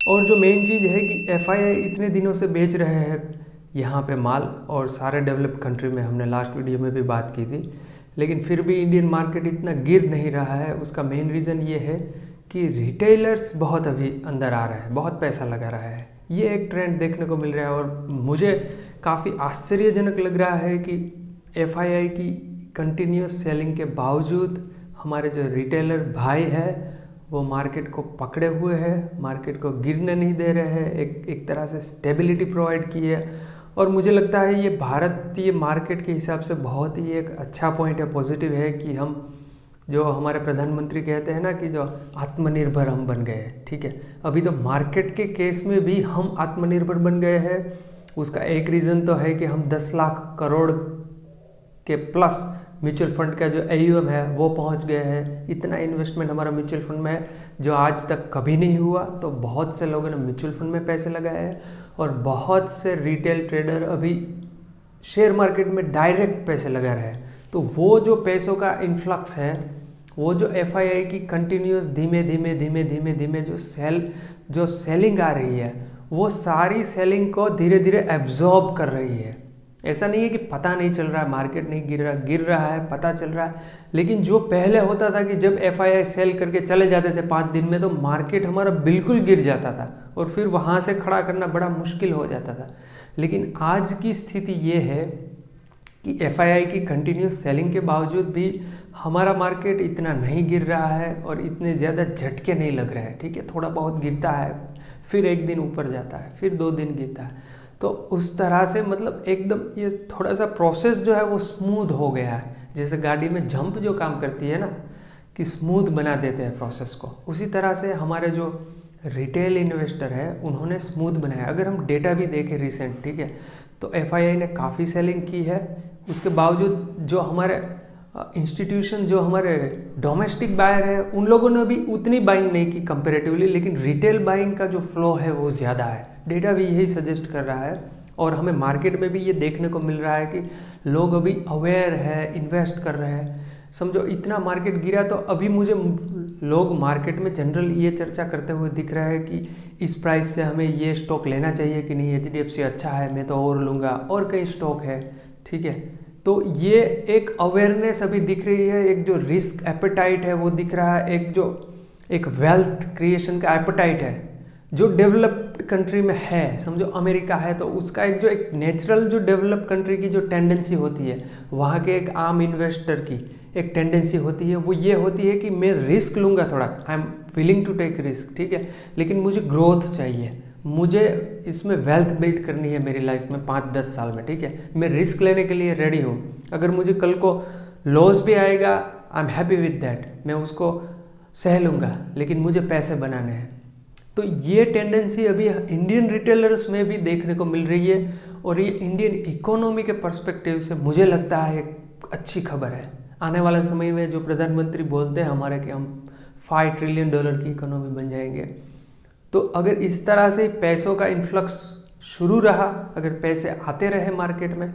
और जो मेन चीज़ है कि एफआईआई इतने दिनों से बेच रहे हैं यहाँ पे माल, और सारे डेवलप्ड कंट्री में हमने लास्ट वीडियो में भी बात की थी, लेकिन फिर भी इंडियन मार्केट इतना गिर नहीं रहा है। उसका मेन रीज़न ये है कि रिटेलर्स बहुत अभी अंदर आ रहे हैं, बहुत पैसा लगा रहा है। ये एक ट्रेंड देखने को मिल रहा है और मुझे काफ़ी आश्चर्यजनक लग रहा है कि एफआईआई की कंटिन्यूस सेलिंग के बावजूद हमारे जो रिटेलर भाई है वो मार्केट को पकड़े हुए हैं, मार्केट को गिरने नहीं दे रहे हैं, एक तरह से स्टेबिलिटी प्रोवाइड की है। और मुझे लगता है ये भारतीय मार्केट के हिसाब से बहुत ही एक अच्छा पॉइंट है, पॉजिटिव है कि हम जो हमारे प्रधानमंत्री कहते हैं ना कि जो आत्मनिर्भर हम बन गए हैं। ठीक है, अभी तो मार्केट के केस में भी हम आत्मनिर्भर बन गए हैं। उसका एक रीज़न तो है कि हम 10 लाख करोड़ के प्लस म्यूचुअल फंड का जो AUM है वो पहुंच गए हैं। इतना इन्वेस्टमेंट हमारा म्यूचुअल फंड में है जो आज तक कभी नहीं हुआ। तो बहुत से लोगों ने म्यूचुअल फंड में पैसे लगाए हैं और बहुत से रिटेल ट्रेडर अभी शेयर मार्केट में डायरेक्ट पैसे लगा रहे हैं। तो वो जो पैसों का इन्फ्लक्स है, वो जो एफआईआई की कंटिन्यूस धीमे धीमे जो सेलिंग आ रही है, वो सारी सेलिंग को धीरे धीरे एब्जॉर्ब कर रही है। ऐसा नहीं है कि पता नहीं चल रहा है, मार्केट नहीं गिर रहा है, पता चल रहा है। लेकिन जो पहले होता था कि जब एफआईआई सेल करके चले जाते थे 5 दिन में, तो मार्केट हमारा बिल्कुल गिर जाता था और फिर वहाँ से खड़ा करना बड़ा मुश्किल हो जाता था। लेकिन आज की स्थिति ये है कि एफआईआई की कंटिन्यूस सेलिंग के बावजूद भी हमारा मार्केट इतना नहीं गिर रहा है और इतने ज़्यादा झटके नहीं लग रहे हैं। ठीक है, थोड़ा बहुत गिरता है, फिर एक दिन ऊपर जाता है, फिर 2 दिन गिरता है। तो उस तरह से मतलब एकदम ये थोड़ा सा प्रोसेस जो है वो स्मूथ हो गया है। जैसे गाड़ी में जंप जो काम करती है ना कि स्मूथ बना देते हैं प्रोसेस को, उसी तरह से हमारे जो रिटेल इन्वेस्टर है उन्होंने स्मूथ बनाया। अगर हम डेटा भी देखें रिसेंट, ठीक है, तो एफआईआई ने काफ़ी सेलिंग की है। उसके बावजूद जो हमारे इंस्टीट्यूशन, जो हमारे डोमेस्टिक बायर है, उन लोगों ने भी उतनी बाइंग नहीं की कंपेरेटिवली, लेकिन रिटेल बाइंग का जो फ्लो है वो ज़्यादा है। डेटा भी यही सजेस्ट कर रहा है और हमें मार्केट में भी ये देखने को मिल रहा है कि लोग अभी अवेयर है, इन्वेस्ट कर रहे हैं। समझो इतना मार्केट गिरा तो अभी मुझे लोग मार्केट में जनरल ये चर्चा करते हुए दिख रहा है कि इस प्राइस से हमें ये स्टॉक लेना चाहिए कि नहीं, HDFC अच्छा है, मैं तो और लूँगा, और कई स्टॉक है। ठीक है, तो ये एक अवेयरनेस अभी दिख रही है, एक जो रिस्क एपेटाइट है वो दिख रहा है, एक वेल्थ क्रिएशन का एपेटाइट है जो डेवलप्ड कंट्री में है। समझो अमेरिका है तो उसका एक नेचुरल जो डेवलप्ड कंट्री की जो टेंडेंसी होती है, वहाँ के एक आम इन्वेस्टर की एक टेंडेंसी होती है, वो ये होती है कि मैं रिस्क लूँगा थोड़ा, I am willing to take risk. ठीक है, लेकिन मुझे ग्रोथ चाहिए, मुझे इसमें वेल्थ बिल्ड करनी है मेरी लाइफ में 5-10 साल में। ठीक है, मैं रिस्क लेने के लिए रेडी हूँ। अगर मुझे कल को लॉस भी आएगा, I am happy with that, मैं उसको सह लूँगा, लेकिन मुझे पैसे बनाने हैं। तो ये टेंडेंसी अभी इंडियन रिटेलर्स में भी देखने को मिल रही है और ये इंडियन इकोनॉमी के पर्सपेक्टिव से मुझे लगता है एक अच्छी खबर है। आने वाले समय में जो प्रधानमंत्री बोलते हैं हमारे कि हम $5 ट्रिलियन की इकोनॉमी बन जाएंगे, तो अगर इस तरह से पैसों का इन्फ्लक्स शुरू रहा, अगर पैसे आते रहे मार्केट में,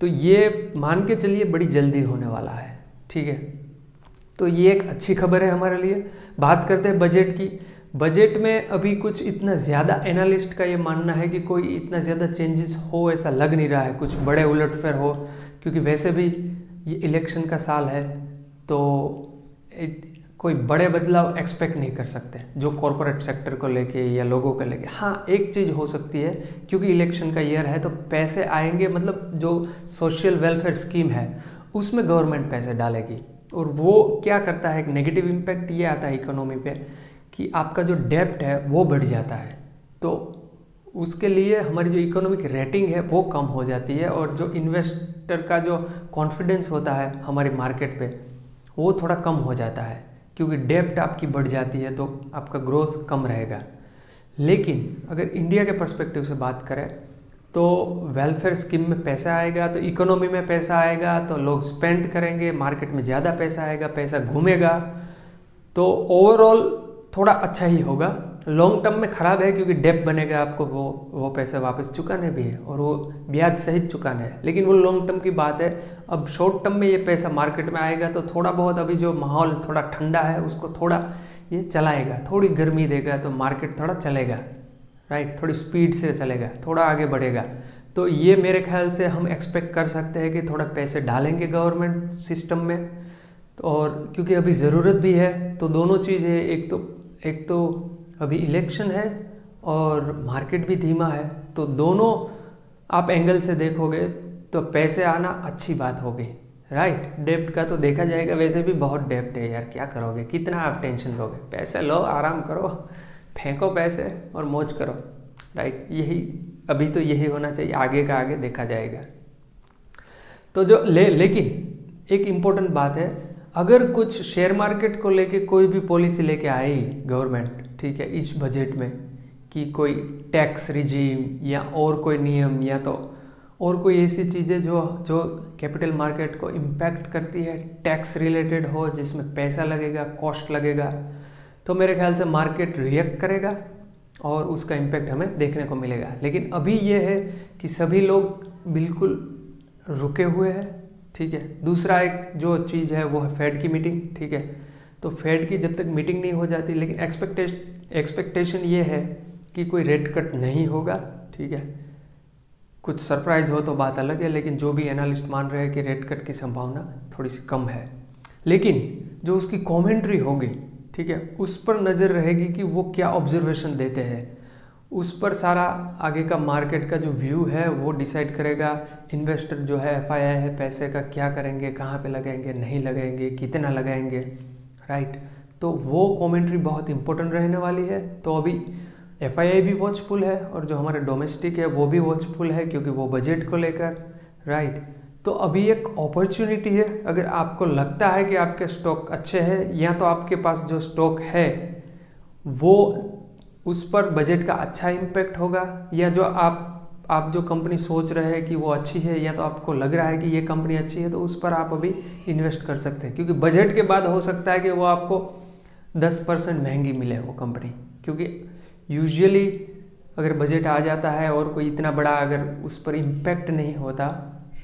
तो ये मान के चलिए बड़ी जल्दी होने वाला है। ठीक है, तो ये एक अच्छी खबर है हमारे लिए। बात करते हैं बजट की। बजट में अभी कुछ इतना ज़्यादा एनालिस्ट का ये मानना है कि कोई इतना ज़्यादा चेंजेस हो ऐसा लग नहीं रहा है, कुछ बड़े उलटफेर हो, क्योंकि वैसे भी ये इलेक्शन का साल है तो कोई बड़े बदलाव एक्सपेक्ट नहीं कर सकते जो कॉरपोरेट सेक्टर को लेके या लोगों को लेके। हाँ, एक चीज़ हो सकती है, क्योंकि इलेक्शन का ईयर है तो पैसे आएंगे, मतलब जो सोशल वेलफेयर स्कीम है उसमें गवर्नमेंट पैसे डालेगी, और वो क्या करता है, एक नेगेटिव इम्पैक्ट ये आता है इकोनॉमी पे कि आपका जो डेब्ट है वो बढ़ जाता है, तो उसके लिए हमारी जो इकोनॉमिक रेटिंग है वो कम हो जाती है, और जो इन्वेस्टर का जो कॉन्फिडेंस होता है हमारी मार्केट पे वो थोड़ा कम हो जाता है, क्योंकि डेब्ट आपकी बढ़ जाती है तो आपका ग्रोथ कम रहेगा। लेकिन अगर इंडिया के पर्सपेक्टिव से बात करें तो वेलफेयर स्कीम में पैसा आएगा तो इकोनॉमी में पैसा आएगा, तो लोग स्पेंड करेंगे, मार्केट में ज़्यादा पैसा आएगा, पैसा घूमेगा, तो ओवरऑल थोड़ा अच्छा ही होगा। लॉन्ग टर्म में ख़राब है क्योंकि डेब्ट बनेगा, आपको वो पैसे वापस चुकाने भी है और वो ब्याज सहित चुकाने है, लेकिन वो लॉन्ग टर्म की बात है। अब शॉर्ट टर्म में ये पैसा मार्केट में आएगा तो थोड़ा बहुत अभी जो माहौल थोड़ा ठंडा है उसको थोड़ा ये चलाएगा, थोड़ी गर्मी देगा तो मार्केट थोड़ा चलेगा। राइट, थोड़ी स्पीड से चलेगा, थोड़ा आगे बढ़ेगा। तो ये मेरे ख्याल से हम एक्सपेक्ट कर सकते हैं कि थोड़ा पैसे डालेंगे गवर्नमेंट सिस्टम में, और क्योंकि अभी ज़रूरत भी है। तो दोनों चीज़ है, एक तो अभी इलेक्शन है और मार्केट भी धीमा है, तो दोनों आप एंगल से देखोगे तो पैसे आना अच्छी बात होगी, राइट। डेब्ट का तो देखा जाएगा, वैसे भी बहुत डेब्ट है यार, क्या करोगे, कितना आप टेंशन लोगे, पैसे लो, आराम करो, फेंको पैसे और मौज करो, राइट। यही अभी तो यही होना चाहिए, आगे का आगे देखा जाएगा। तो जो लेकिन एक इम्पोर्टेंट बात है, अगर कुछ शेयर मार्केट को लेके कोई भी पॉलिसी लेके आई गवर्नमेंट, ठीक है, इस बजट में, कि कोई टैक्स रिजीम या और कोई नियम या तो और कोई ऐसी चीज़ें जो कैपिटल मार्केट को इम्पैक्ट करती है, टैक्स रिलेटेड हो, जिसमें पैसा लगेगा, कॉस्ट लगेगा, तो मेरे ख्याल से मार्केट रिएक्ट करेगा और उसका इम्पैक्ट हमें देखने को मिलेगा। लेकिन अभी ये है कि सभी लोग बिल्कुल रुके हुए हैं, ठीक है। दूसरा एक जो चीज़ है वो है फेड की मीटिंग, ठीक है। तो फेड की जब तक मीटिंग नहीं हो जाती, लेकिन एक्सपेक्टेशन ये है कि कोई रेट कट नहीं होगा, ठीक है। कुछ सरप्राइज हो तो बात अलग है, लेकिन जो भी एनालिस्ट मान रहे हैं कि रेट कट की संभावना थोड़ी सी कम है। लेकिन जो उसकी कमेंट्री होगी, ठीक है, उस पर नज़र रहेगी कि वो क्या ऑब्जर्वेशन देते हैं, उस पर सारा आगे का मार्केट का जो व्यू है वो डिसाइड करेगा। इन्वेस्टर जो है, एफआईआई है, पैसे का क्या करेंगे, कहाँ पे लगाएंगे, नहीं लगाएंगे, कितना लगाएंगे, राइट। तो वो कमेंट्री बहुत इंपॉर्टेंट रहने वाली है। तो अभी एफआईआई भी वॉचफुल है और जो हमारे डोमेस्टिक है वो भी वॉचफुल है, क्योंकि वो बजट को लेकर, राइट। तो अभी एक अपॉर्चुनिटी है, अगर आपको लगता है कि आपके स्टॉक अच्छे हैं, या तो आपके पास जो स्टॉक है वो उस पर बजट का अच्छा इम्पैक्ट होगा, या जो आप जो कंपनी सोच रहे हैं कि वो अच्छी है, या तो आपको लग रहा है कि ये कंपनी अच्छी है, तो उस पर आप अभी इन्वेस्ट कर सकते हैं। क्योंकि बजट के बाद हो सकता है कि वो आपको 10% महंगी मिले वो कंपनी, क्योंकि यूजुअली अगर बजट आ जाता है और कोई इतना बड़ा अगर उस पर इम्पैक्ट नहीं होता,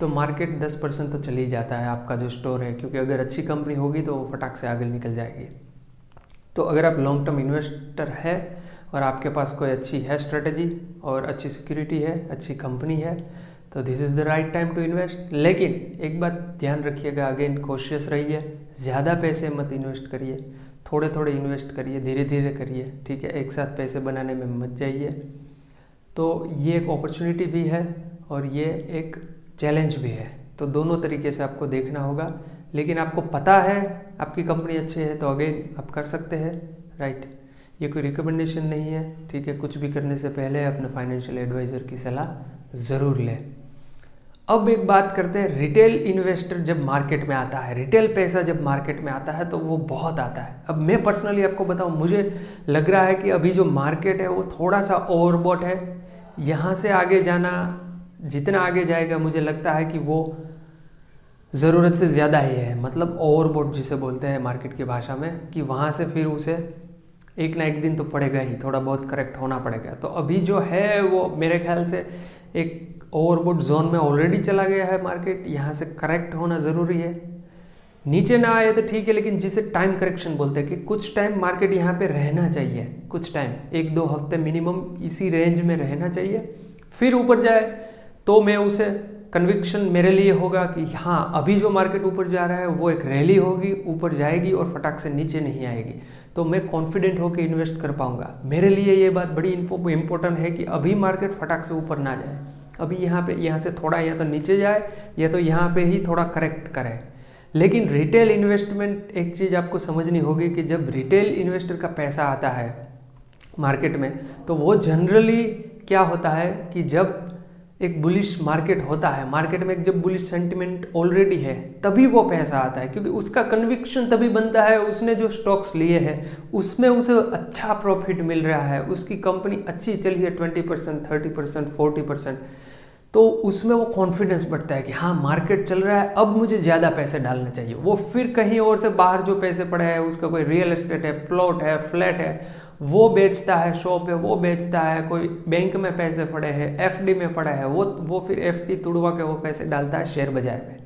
तो मार्केट 10% तो चली जाता है आपका जो स्टोर है, क्योंकि अगर अच्छी कंपनी होगी तो वो फटाक से आगे निकल जाएगी। तो अगर आप लॉन्ग टर्म इन्वेस्टर है और आपके पास कोई अच्छी है स्ट्रेटजी और अच्छी सिक्योरिटी है, अच्छी कंपनी है, तो this is the right time to invest. लेकिन एक बात ध्यान रखिएगा, अगेन कॉशियस रहिए, ज़्यादा पैसे मत इन्वेस्ट करिए, थोड़े थोड़े इन्वेस्ट करिए, धीरे धीरे करिए, ठीक है। एक साथ पैसे बनाने में मत जाइए। तो ये एक अपॉर्चुनिटी भी है और ये एक चैलेंज भी है, तो दोनों तरीके से आपको देखना होगा। लेकिन आपको पता है आपकी कंपनी अच्छी है तो अगेन आप कर सकते हैं, राइट। ये कोई रिकमेंडेशन नहीं है, ठीक है। कुछ भी करने से पहले अपने फाइनेंशियल एडवाइज़र की सलाह ज़रूर लें। अब एक बात करते हैं, रिटेल इन्वेस्टर जब मार्केट में आता है, रिटेल पैसा जब मार्केट में आता है तो वो बहुत आता है। अब मैं पर्सनली आपको बताऊं, मुझे लग रहा है कि अभी जो मार्केट है वो थोड़ा सा ओवरबॉट है। यहाँ से आगे जाना, जितना आगे जाएगा मुझे लगता है कि वो ज़रूरत से ज़्यादा ही है, मतलब ओवरबॉट जिसे बोलते हैं मार्केट की भाषा में, कि वहाँ से फिर उसे एक ना एक दिन तो पड़ेगा ही, थोड़ा बहुत करेक्ट होना पड़ेगा। तो अभी जो है वो मेरे ख्याल से एक ओवरबॉट जोन में ऑलरेडी चला गया है मार्केट, यहाँ से करेक्ट होना ज़रूरी है। नीचे ना आए तो ठीक है, लेकिन जिसे टाइम करेक्शन बोलते हैं कि कुछ टाइम मार्केट यहाँ पे रहना चाहिए, कुछ टाइम 1-2 हफ्ते मिनिमम इसी रेंज में रहना चाहिए, फिर ऊपर जाए तो मैं उसे कन्विक्शन मेरे लिए होगा कि हाँ अभी जो मार्केट ऊपर जा रहा है वो एक रैली होगी, ऊपर जाएगी और फटाक से नीचे नहीं आएगी, तो मैं कॉन्फिडेंट होकर इन्वेस्ट कर पाऊंगा। मेरे लिए ये बात बड़ी इंपॉर्टेंट है कि अभी मार्केट फटाक से ऊपर ना जाए, अभी यहाँ से थोड़ा या तो नीचे जाए या तो यहाँ पे ही थोड़ा करेक्ट करे। लेकिन रिटेल इन्वेस्टमेंट, एक चीज़ आपको समझनी होगी कि जब रिटेल इन्वेस्टर का पैसा आता है मार्केट में, तो वो जनरली क्या होता है कि जब एक बुलिश मार्केट होता है, मार्केट में जब बुलिश सेंटिमेंट ऑलरेडी है तभी वो पैसा आता है, क्योंकि उसका कन्विक्शन तभी बनता है, उसने जो स्टॉक्स लिए हैं उसमें उसे अच्छा प्रॉफिट मिल रहा है, उसकी कंपनी अच्छी चली है 20%, 30%, 40%, तो उसमें वो कॉन्फिडेंस बढ़ता है कि हाँ मार्केट चल रहा है, अब मुझे ज़्यादा पैसे डालने चाहिए। वो फिर कहीं और से बाहर जो पैसे पड़े हैं, उसका कोई रियल एस्टेट है, प्लॉट है, फ्लैट है, वो बेचता है, शॉप है वो बेचता है, कोई बैंक में पैसे पड़े हैं, एफडी में पड़ा है, वो फिर एफडी तुड़वा के वो पैसे डालता है शेयर बाजार में,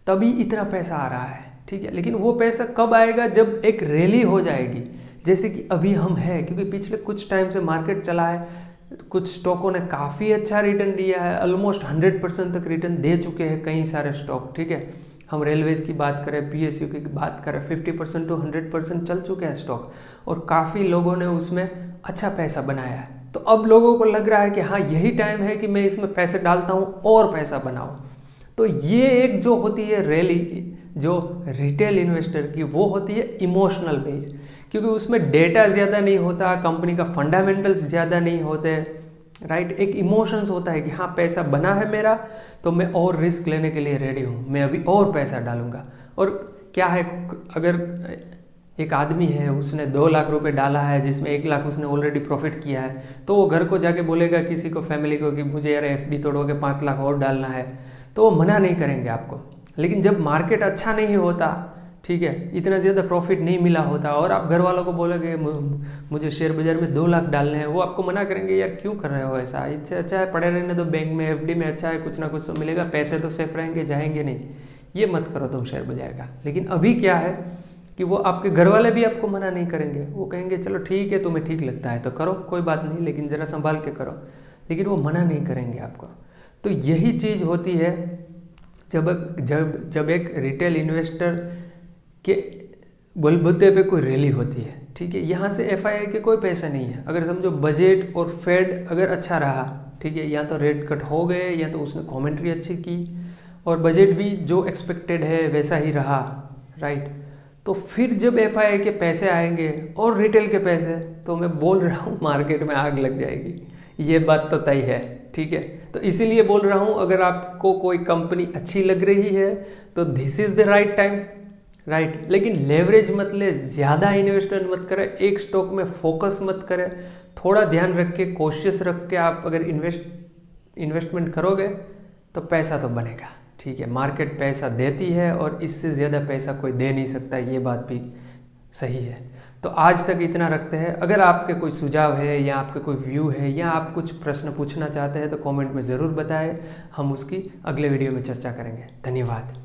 तभी इतना पैसा आ रहा है, ठीक है। लेकिन वो पैसा कब आएगा? जब एक रैली हो जाएगी, जैसे कि अभी हम हैं, क्योंकि पिछले कुछ टाइम से मार्केट चला है, कुछ स्टॉकों ने काफ़ी अच्छा रिटर्न दिया है, ऑलमोस्ट 100% तक रिटर्न दे चुके हैं कई सारे स्टॉक, ठीक है। हम रेलवेज़ की बात करें, PSU की बात करें, 50% टू 100% चल चुके हैं स्टॉक, और काफ़ी लोगों ने उसमें अच्छा पैसा बनाया है। तो अब लोगों को लग रहा है कि हाँ यही टाइम है कि मैं इसमें पैसे डालता हूँ और पैसा बनाऊँ। तो ये एक जो होती है रैली जो रिटेल इन्वेस्टर की, वो होती है इमोशनल बेस, क्योंकि उसमें डेटा ज़्यादा नहीं होता, कंपनी का फंडामेंटल्स ज़्यादा नहीं होते, राइट। एक इमोशंस होता है कि हाँ पैसा बना है मेरा, तो मैं और रिस्क लेने के लिए रेडी हूँ, मैं अभी और पैसा डालूंगा। और क्या है, अगर एक आदमी है, उसने 2 लाख रुपए डाला है, जिसमें 1 लाख उसने ऑलरेडी प्रॉफिट किया है, तो वो घर को जाके बोलेगा किसी को, फैमिली को, कि मुझे यार FD तोड़ो के 5 लाख और डालना है, तो वो मना नहीं करेंगे आपको। लेकिन जब मार्केट अच्छा नहीं होता, ठीक है, इतना ज़्यादा प्रॉफिट नहीं मिला होता, और आप घर वालों को बोलोगे मुझे शेयर बाजार में 2 लाख डालने हैं, वो आपको मना करेंगे, यार क्यों कर रहे हो ऐसा, इससे अच्छा है पड़े रहने दो बैंक में, FD में अच्छा है, कुछ ना कुछ तो मिलेगा, पैसे तो सेफ रहेंगे, जाएंगे नहीं, ये मत करो तुम शेयर बाजार का। लेकिन अभी क्या है कि वो आपके घर वाले भी आपको मना नहीं करेंगे, वो कहेंगे चलो ठीक है, तुम्हें ठीक लगता है तो करो, कोई बात नहीं, लेकिन ज़रा संभाल के करो, लेकिन वो मना नहीं करेंगे आपको। तो यही चीज़ होती है जब एक रिटेल इन्वेस्टर के बलबूते पे कोई रैली होती है, ठीक है। यहाँ से FII के कोई पैसा नहीं है। अगर समझो बजट और फेड अगर अच्छा रहा, ठीक है, या तो रेट कट हो गए, या तो उसने कमेंट्री अच्छी की, और बजट भी जो एक्सपेक्टेड है वैसा ही रहा, राइट, तो फिर जब FII के पैसे आएंगे और रिटेल के पैसे, तो मैं बोल रहा हूँ मार्केट में आग लग जाएगी, ये बात तो तय है, ठीक है। तो इसीलिए बोल रहा हूँ, अगर आपको कोई कंपनी अच्छी लग रही है तो this is the right time, right. लेकिन लेवरेज मत ले, ज़्यादा इन्वेस्टमेंट मत करें, एक स्टॉक में फोकस मत करें, थोड़ा ध्यान रख के, कोशिश रख के आप अगर इन्वेस्टमेंट करोगे तो पैसा तो बनेगा, ठीक है। मार्केट पैसा देती है, और इससे ज़्यादा पैसा कोई दे नहीं सकता, ये बात भी सही है। तो आज तक इतना रखते हैं। अगर आपके कोई सुझाव है, या आपके कोई व्यू है, या आप कुछ प्रश्न पूछना चाहते हैं, तो कमेंट में ज़रूर बताएं, हम उसकी अगले वीडियो में चर्चा करेंगे। धन्यवाद।